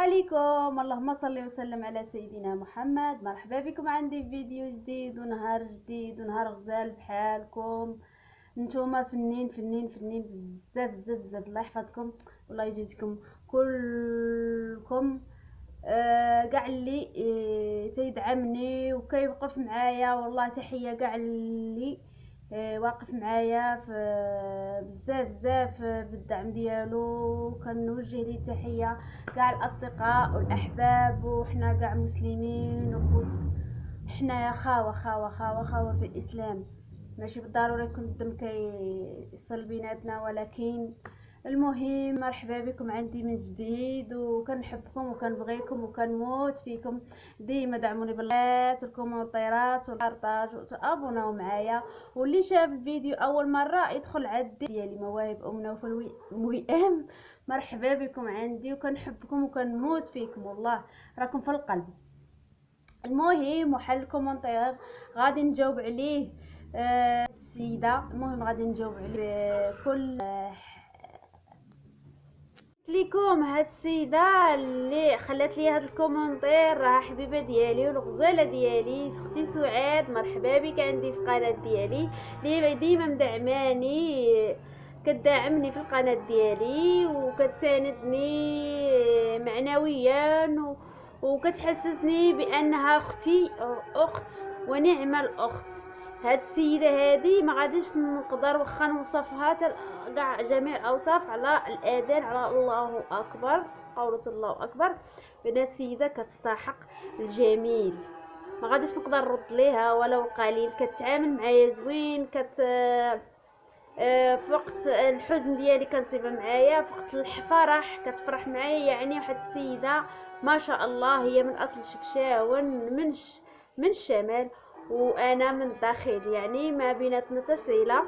عليكم، اللهم صل وسلم على سيدنا محمد. مرحبا بكم عندي في فيديو جديد ونهار جديد ونهار غزال بحالكم. نتوما فنين فنين فنين بزاف بزاف بزاف. الله يحفظكم والله يجزيكم كلكم. كاع اللي تيدعمني وكيوقف معايا، والله تحيه كاع اللي واقف معايا في بزاف بزاف بالدعم ديالو. كنوجه ليه تحيه كاع الاصدقاء والاحباب، وحنا كاع مسلمين وخوت، حنا خاوه خاوه خاوه خاوه في الاسلام. ماشي بالضروري يكون الدم كيصل بيناتنا، ولكن المهم مرحبا بكم عندي من جديد، وكنحبكم وكنبغيكم وكنموت فيكم. ديما دعموني باللايكات والكومنتيرات والبارطاج وتابوناو معايا. واللي شاف الفيديو اول مره يدخل عندي ديالي مواهب امنا وفي المهم. مرحبا بكم عندي وكنحبكم وكنموت فيكم، والله راكم في القلب. المهم وحل الكومنتير غادي نجاوب عليه السيده. المهم غادي نجاوب عليه بكل ليكم. هاد السيده اللي خلات لي هاد الكومنتير راه حبيبه ديالي والغزاله ديالي، اختي سعاد. مرحبا بك عندي في القناه ديالي، اللي ديما مدعماني، كتدعمني في القناه ديالي وكتساندني معنويا وكتحسسني بانها اختي، اخت ونعم الاخت. هاد السيده هادي ما غاديش نقدر واخا نوصفها كاع جميع الاوصاف على الاذان على الله اكبر، قولة الله اكبر، بان السيده كتستحق الجميل. ما غاديش نقدر نرد ليها ولو قليل. كتعامل معايا زوين، في وقت الحزن ديالي كنصيبها معايا، في وقت الفرح كتفرح معايا. يعني واحد السيده ما شاء الله، هي من اصل شفشاون من الشمال وانا من الداخل، يعني ما بيناتنا تسهيله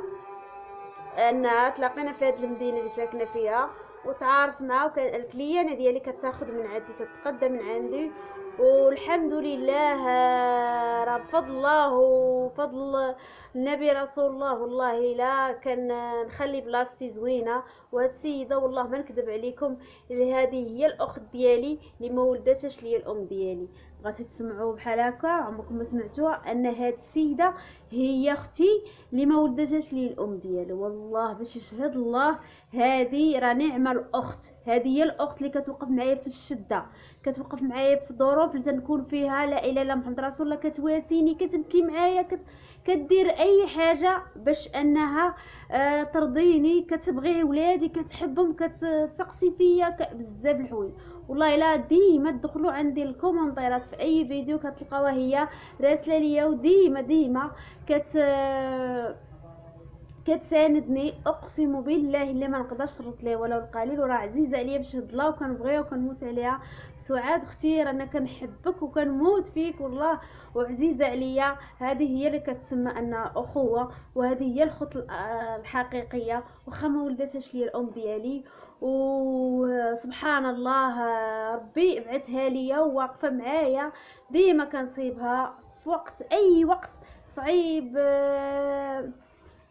ان تلاقينا في هذه المدينه اللي ساكنه فيها وتعارفت معها. وكان الكليانه ديالي كتاخذ من عندي، تتقدم من عندي، والحمد لله راه بفضل الله وفضل النبي رسول الله. والله لا كان نخلي بلاصتي زوينه. وهاد السيده والله ما نكذب عليكم، اللي هذه هي الاخت ديالي اللي ما ولدتش لي الام ديالي. بغيتو تسمعوا بحال هكا عمركم ما سمعتوها، ان هاد السيده هي اختي اللي ما ولدتش لي الام ديالي، والله باش يشهد الله. هذه راه نعمه الاخت، هذه هي الاخت اللي كتوقف معايا في الشده، كتوقف معايا في الظروف اللي تنكون فيها لا اله الا محمد رسول الله، كتواسيني، كتبكي معايا، كدير اي حاجه باش انها ترضيني، كتبغي ولادي، كتحبهم، كتسقسي فيا بزاف الحوايج. والله لا ديما تدخلوا عندي الكومنتيرات في اي فيديو كتلقاوها هي راسله ليا، وديما ديما كتساندني. اقسم بالله اللي ما نقدرش نرد ليه ولو القليل، وراه عزيزه عليا بشهد الله وكنبغيها وكنموت عليها. سعاد اختي رانا كنحبك وكنموت فيك والله، وعزيزه عليا. هذه هي اللي كتسمى انها اخوه، وهذه هي الخط الحقيقيه، واخا ما ولدتش لي الام ديالي. وسبحان الله ربي بعثها ليا وواقفه معايا ديما كنصيبها في وقت اي وقت صعيب.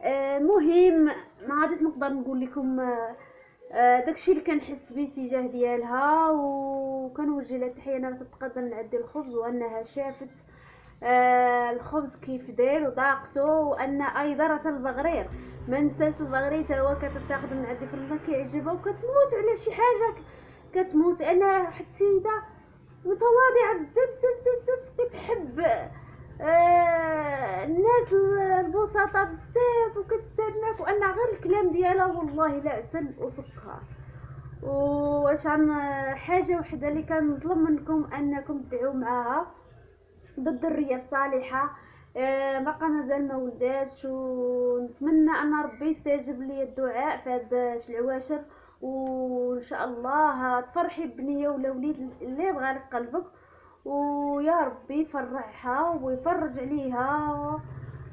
المهم ما غاديش نقدر نقول لكم داكشي اللي كنحس بيه تجاه ديالها، وكنوجه لها تحيه. انا تتقدم نعدي الخبز وانها شافت الخبز كيف داير وذاقته، وان ايضا راه البغرير ما نساش البغرير حتى هو كتاخذ من عندي في الله كيعجبها وكتموت على شي حاجه، كتموت. انا واحد السيده متواضعه بزاف بزاف بزاف، كتحب الناس البسطاء بزاف وكتسمعك، وان غير الكلام ديالها والله لا عسل وسكر. واش عن حاجه وحده اللي كنطلب منكم انكم تدعوا معاها بالذريه الصالحه. باقا مازال ما ولداتش، ونتمنى ان ربي يستجيب لي الدعاء في هاد العواشر، وان شاء الله تفرحي بنيه ولا وليد اللي بغى لك قلبك، ويا ربي يفرحها ويفرج عليها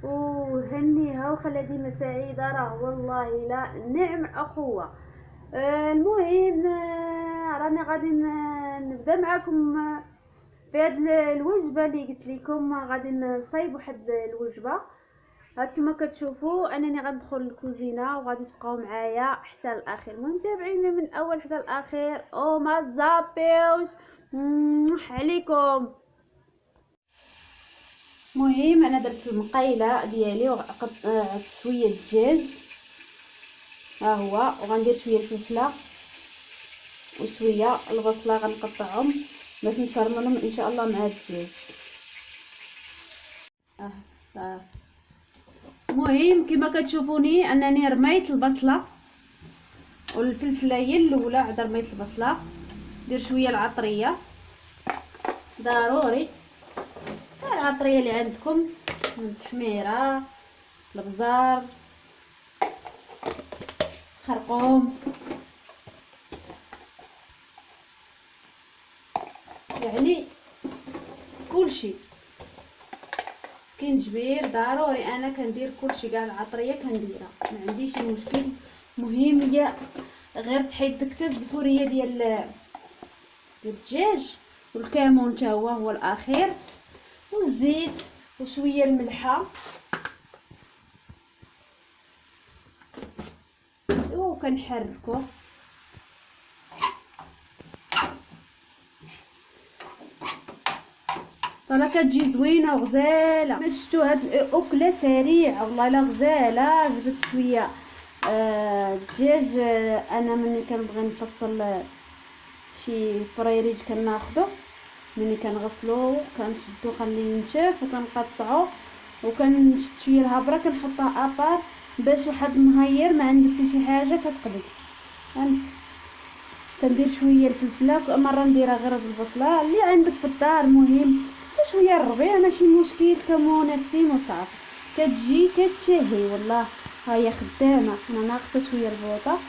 وهنيها وخليها ديما سعيده. راه والله لا نعم اخوه. المهم راني غادي نبدا معكم في هاد الوجبه اللي قلت لكم غادي نصايب واحد الوجبه هانتوما كتشوفوا انني غندخل للكوزينه وغادي تبقاو معايا حتى الاخير. المهم تابعيني من الاول حتى الاخير او ما تزابيوش عليكم. المهم انا درت المقيله ديالي وقطعت شويه الدجاج، ها هو، وغندير شويه الفلفله وشويه البصله غنقطعهم باش نشرملهم ان شاء الله مع الدجاج. المهم كما كتشوفوني انني رميت البصله والفلفله هي الاولى، عاد رميت البصله. ندير شويه العطريه ضروري، العطريه اللي عندكم من تحميره، البزار، خرقوم، يعني كلشي. سكينجبير ضروري، انا كندير كلشي كاع العطريه كنديرها، ما عنديش مشكل. مهم هي غير تحيد ديك الزفوريه ديال الدجاج، والكمون حتى هو الاخير، والزيت وشويه الملحه وكنحركو. طلع كتجي زوينه وغزاله. ما شفتوا هاد الاكله سريعه والله لا غزاله. جبت شويه الدجاج. انا ملي كنبغي نفصل شي فريريج كناخدو، ملي كنغسلو كنشدو خليه ينشف وكنقطعو وكنشد شويه الهبره كنحطها ابار باش واحد النهار ما عندك حتى شي حاجه كتقبل. فهمت؟ كندير شويه الفلفله، مره نديرها غير بالبصله اللي عندك في الدار. المهم شويه الربيع ماشي مشكل، كمون السيم وصافي كتجي كتشهي والله. ها هي خدامه، انا ناقصه شويه البوطه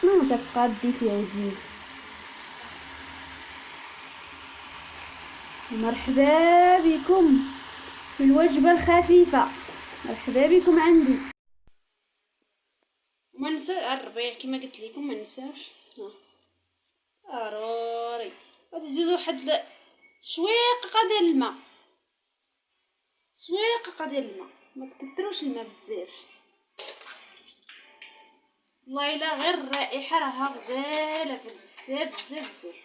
ما كتبقى دي فيها زيت. مرحبا بكم في الوجبه الخفيفه، مرحبا بكم عندي. وما ننسى الربيع كما قلت لكم، ما ننساش ضروري. غادي تزيدوا واحد شويقه ديال الماء، شويقه ديال الماء، ما تكثروش الماء بزاف. والله الا غير الرائحه راها غزاله بزاف بزاف بزاف.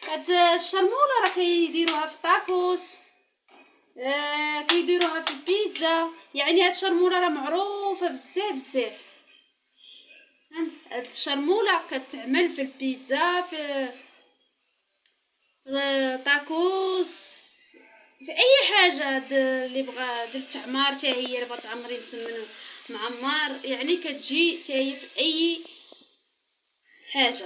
هاد الشرموله راه كيديروها في الطاكوس، كيديروها في البيتزا، يعني هاد الشرموله راه معروفه بزاف بزاف. هاد الشرموله كتعمل في البيتزا، في طاكوس، في اي حاجه اللي بغى ديال التعمار حتى هي اللي بغات تعمري مسمن معمر، يعني كتجي حتى هي في اي حاجه.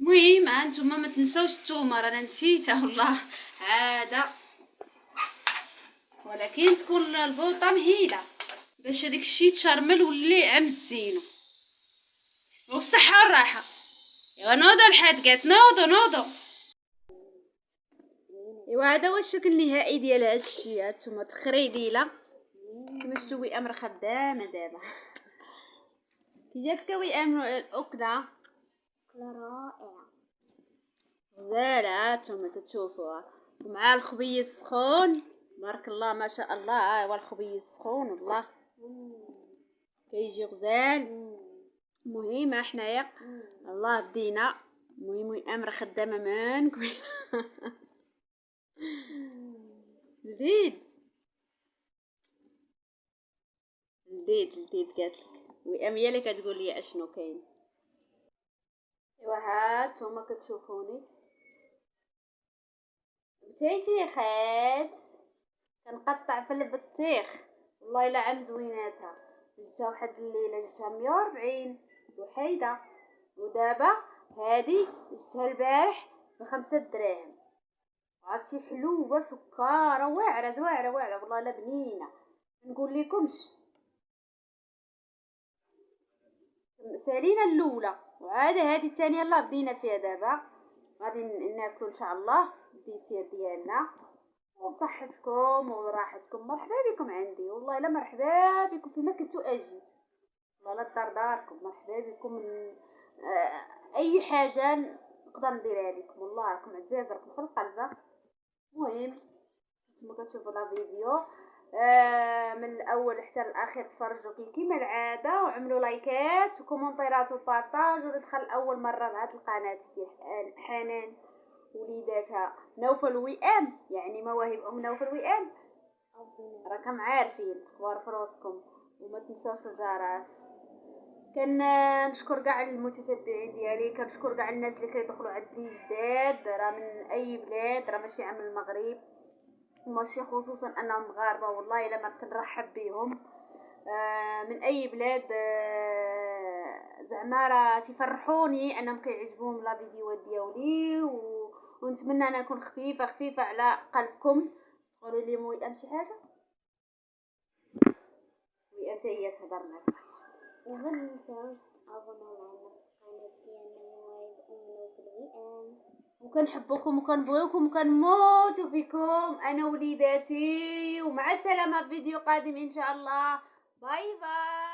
المهم هانتوما ما تنساوش الثومه، رانا نسيتها والله عاده، ولكن تكون البوطه مهيله باش هذيك الشيء تشرمل واللي عم الزينو والصحه والراحه. ايوا نوضو الحدقات، نوضو. ايوا هذا هو الشكل النهائي ديال هاد الشيء. هانتوما تخريديله كما شفتوا، وئام خدامه دابا. كي جاتك وئام الاكله رائعه غزاله. هانتوما تشوفوها ومع الخبيز السخون، بارك الله ما شاء الله. ها هو الخبيز السخون والله كيجي غزال. المهم حنايا الله بدينا. المهم وئام خدامه من كوينه. لذيذ لذيذ قالتلك وئام هي اللي كتقول لي اشنو كاين. ايوا هانتوما كتشوفوني بتيتيخات كنقطع في البطيخ. والله الا عم زويناتها. جا واحد الليله جبتها 140 وحيده، ودابا هادي جبتها البارح ب5 دراهم. عرفتي حلوه سكاره واعره واعره والله لا بنينه نقول لكمش. سالينا الاولى وعاد هذه الثانيه يلا بدينا فيها دابا. غادي ناكلوا ان شاء الله الديسير ديالنا وبصحتكم وراحتكم. مرحبا بكم عندي والله لا مرحبا بكم فيما كنتوا اجي، والله لا داركم. مرحبا بكم من اي حاجه نقدر نديرها لكم، والله راكم عزاز، راكم في القلب. المهم كما كتشوفوا لا فيديو من الاول حتى الاخير تفرجوا فيه كيما العاده، وعملوا لايكات وكومونتيرات وبارطاج، ودخل اول مره لهاد القناه ديال حنان وليداتها نوفل وئام، يعني مواهب ام نوفل وئام، راكم عارفين اخبار فراسكم، وما تنساوش الجرس. كنشكر كاع المتتبعين ديالي، كنشكر كاع الناس اللي كيدخلوا عندي جداد، راه من اي بلاد، راه ماشي عام المغرب، ماشي خصوصا انهم مغاربه، والله الا ما كنرحب بهم. من اي بلاد، زعما راه تفرحوني انهم كيعجبوهم لا فيديوهات ديالي، ونتمنى انا نكون خفيفه على قلبكم. قولوا لي موي شي حاجه، وي انت هي تهضر معاك. وما ننساوش تابوناو معنا في القناة ديالنا مواعيد أم نوفل وئام. وكنحبكم وكنبغيكم وكنموتوا فيكم انا وليداتي، ومع السلامه في فيديو قادم ان شاء الله. باي باي.